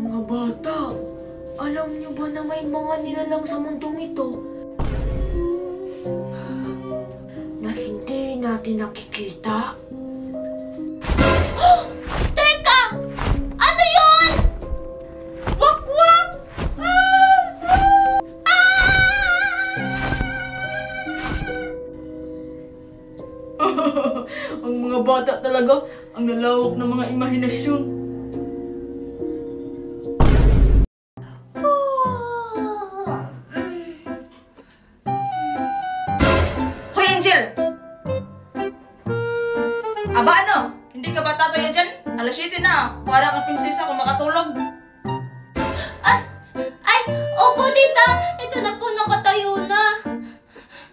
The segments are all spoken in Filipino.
Mga bata, alam niyo ba na may mga nilalang sa mundong ito na hindi natin nakikita? Teka! Ano yun? Wakwak! Ang mga bata talaga, ang lalawak ng mga imahinasyon. Hoy, Angel! Aba ano? Hindi ka ba tatayo dyan? Alas 7 na. Para kang prinsesa kung makatulog. Ay! Opo, tita! Ito na po, nakatayo na.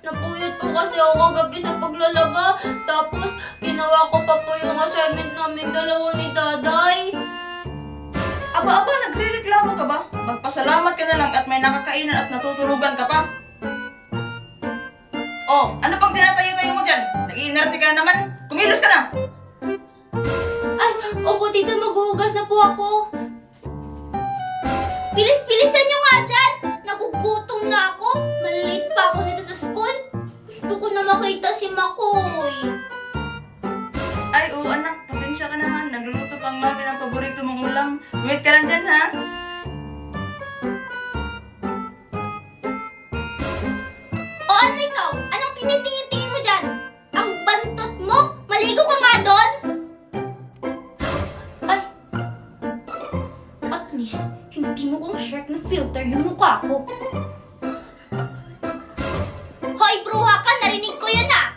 Napuyot po kasi ako kagabi sa paglalaba. Tapos, ginawa ko pa po yung assignment namin dalawa ni Daday. Aba, nagre-reklamo ka ba? Magpasalamat ka na lang at may nakakainan at natutulugan ka pa. Oh, ano pang tinatayo-tayo mo dyan? Nag-iinarte ka na naman? Kumilos ka na! Ay! Opo, tita, maghuhugas na po ako. Bilis-bilisan nyo nga dyan! Nagugutom na ako. Malilate pa ako nito sa school. Gusto ko na makita si Makoy. Ay, oo anak, pasensya ka naman. Nagluluto pa ang mami ng paborito mong ulam. Wait ka lang dyan, ha? O ano ikaw? Anong tinitingin-tingin mo dyan? Ang bantot mo? Maligo ka nga doon? Ay! At least, hindi mo kong Shrek na filter yung mukha ko. Hoy, bruha ka! Narinig ko yun ah!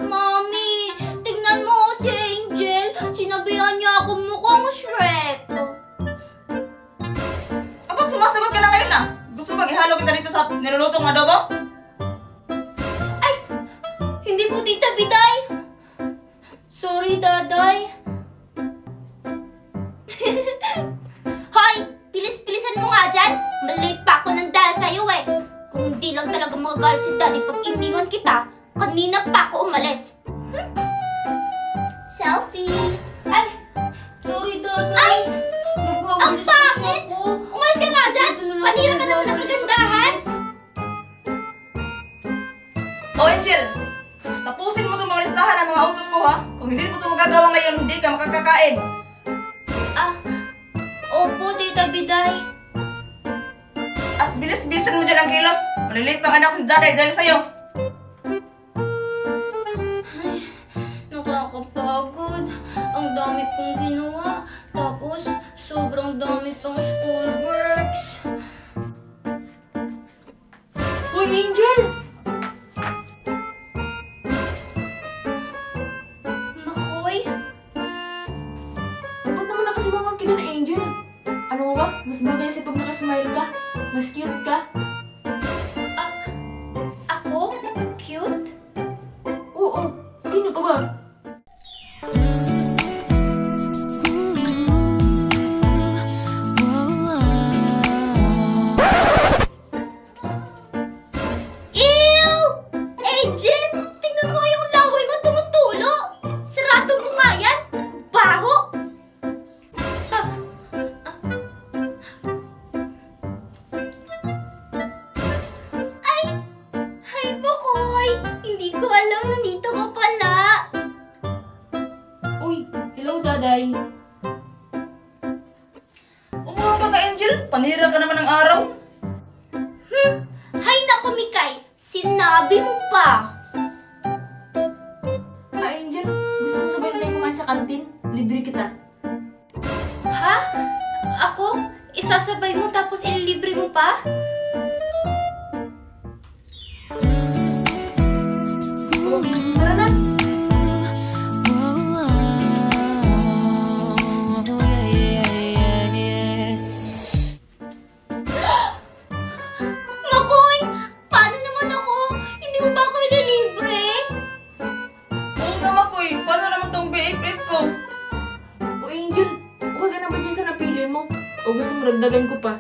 Mami, tignan mo si Angel. Sinabihan niya ako mukhang Shrek. Aba't sumasagot ka na ngayon na? Gusto bang ihalo kita dito sa nilulutong adobo? Ay! Hindi po, Tita Biday. Sorry, Daday. Hoy! Bilis-bilisan mo nga dyan. Malate pa ako ng dahil sa'yo eh. Kung hindi lang talaga magagalit si Daddy pag iniwan kita, kanina pa ako umalis. Selfie! Ay! Sorry, Daday. Ay! Ang pangit! Umalis ka nga dyan! Panira ka naman ng kagandahan! Oh, Angel! Tapusin mo itong mga listahan ng mga utos ko, ha? Kung hindi mo ito magagawa ngayon, hindi ka makakakain. Opo, Tita Biday. At bilis-bilisan mo dyan ang kilos. Maliliit pang anak ko si Daday dahil sa'yo. Ay, nakakapagod. Ang dami kong ginawa. Tapos, sobrang dami pang schoolworks. Uy, Angel! Makoy? Ba't naman nakasimangan kita na Angel? Ano ba? Mas bagay siya pag nakasmile ka. Mas cute ka. Ako? Cute? Oo, sino ka ba? Ew! Angel! Tingnan mo yung laway mo tumutulo! Sarado mo nga yan! Baho! Ay, Makoy! Hindi ko alam nandito ka pala! Uy, hello, Daday. Umuha ka, Angel. Panira ka naman ng araw. Hay nako, Mikay! Sinabi mo pa! Angel, gusto mo sabay na tayo kumain sa kantin? Libre kita. Ha? Ako? Isasabay mo tapos ililibre mo pa? Oh, tara na. Makoy! Paano naman ako? Hindi mo ba ako ililibre? Oo nga, Makoy. Paano naman tong BFF ko? O Angel, okay ka na ba dyan sa napili mo? O gusto mo ragdagan ko pa?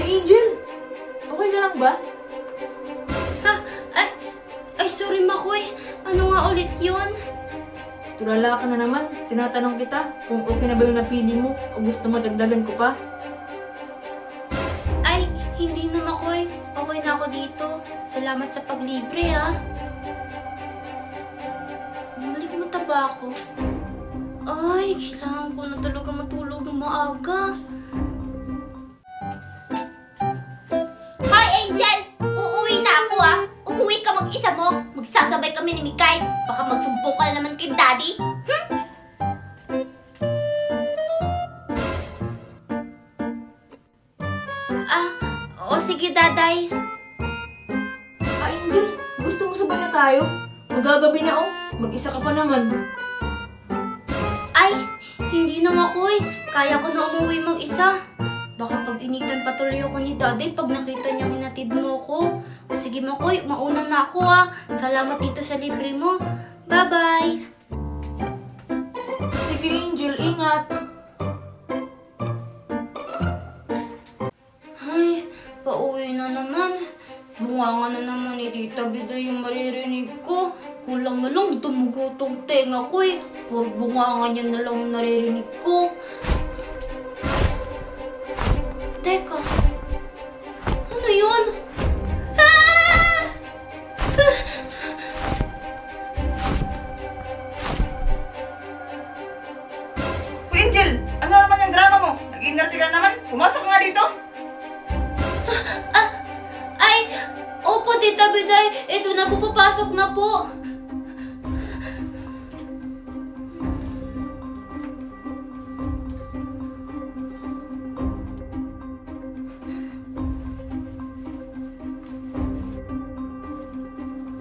Angel! Okay na lang ba? Ha? Ay, sorry Makoy. Ano nga ulit yun? Tulala ka na naman. Tinatanong kita kung okay na ba yung napili mo o gusto mo dagdagan ko pa. Ay, hindi na Makoy. Okay na ako dito. Salamat sa paglibre ha. Malikmuta ba ako? Ay, kailangan ko na talaga matulog ng maaga. Hoy, Angel! Uuwi na ako ha! Umuwi ka mag-isa mo! Magsasabay kami ni Mikay! Baka magsumpo ka na naman kay Daddy! O sige, Daday. Angel, gusto mo sabay na tayo? Magagabi na oh. Mag-isa ka pa naman. Ay, hindi na Makoy. Kaya ko na umuwi mag-isa. Baka pag initan patuloy ako ni Daddy pag nakita niyang inatid mo ko. O sige Makoy, mauna na ako ha. Salamat dito sa libre mo. Bye-bye. Sige Angel, ingat. Ay, pauwi na naman. Bunganga na naman ni Tita Bida yung maririnig ko. Kulang na lang dumugo tong tenga ko eh. Puro bunganga niya na lang yung naririnig ko. Teka. Ano yun? Ah! Uy, Angel! Ano naman yung drama mo? Nag-iinarte ka naman? Pumasok ka nga dito! Ay! Opo, Tita Biday. Ito na po, papasok na po.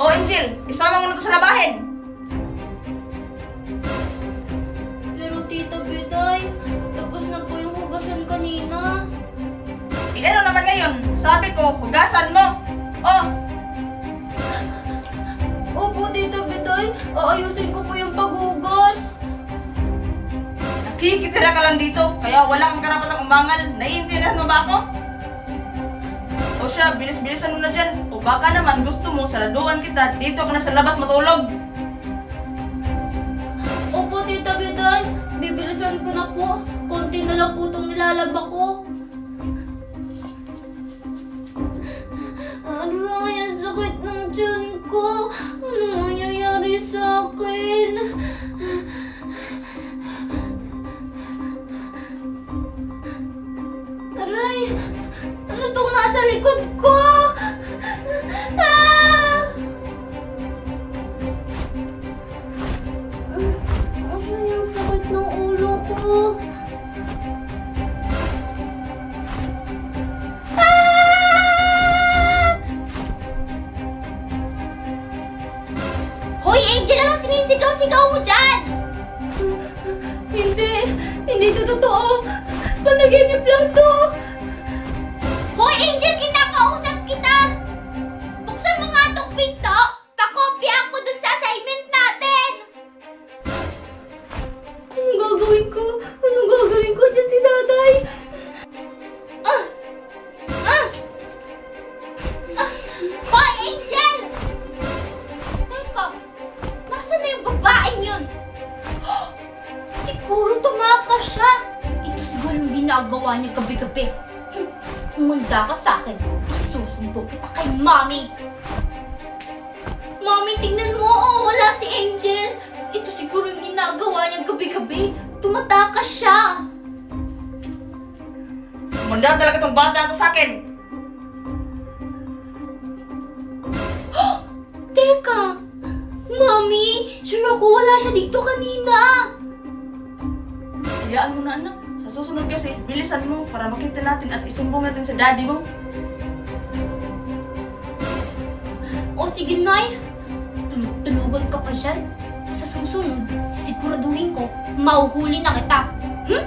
O, Angel! Isama mo na to sa labahin! Pero Tita Biday, tapos na po yung hugasan kanina. Ano naman ngayon? Sabi ko, hugasan mo! Oh! Opo, Tita Biday. Aayusin ko po yung paghugas. Nakikitira ka lang dito, kaya wala kang karapatang umangal. Naiintindihan mo ba ako? O siya, bilis-bilisan mo na dyan. O baka naman gusto mo, saraduan kita, dito ka na sa labas matulog. Opo, Tita Biday. Bibilisan ko na po. Konti na lang po itong nilalaba ko. Aray, ang sakit ng tiyan ko. Ano nangyayari sa akin? Aray, ano tong nasa likod ko? Ah! Aray, ang sakit ng ulo ko. Hoy, Angel! Anong sinisigaw-sigaw mo dyan? Hindi ito totoo. Panaginip lang to. Hoy, Angel! Kinakausap kita! Buksan mo nga itong pinto. Pakopya ako dun sa assignment natin. Anong gagawin ko? Anong gagawin ko dyan si Daday? Hoy, Angel! Teka, nasaan na yung babaeng yun? Siguro tumakas siya. Ito siguro yung ginagawa niya gabi-gabi. Umanda ka sa akin. Susumbong kita kay Mommy. Mommy, tingnan mo. Oh, wala si Angel. Ito siguro yung ginagawa niya gabi-gabi. Tumatakas siya. Umanda talaga tong bata to sa akin. Teka! Mommy! Sure ako wala siya dito kanina! Hayaan mo na anak. Sa susunod kasi, bilisan mo para makita natin at isumbong natin sa daddy mo. O sige, Nay. Tulog-tulugan ka pa dyan. Sa susunod, siguraduhin ko, mauhuli na kita. Hmm?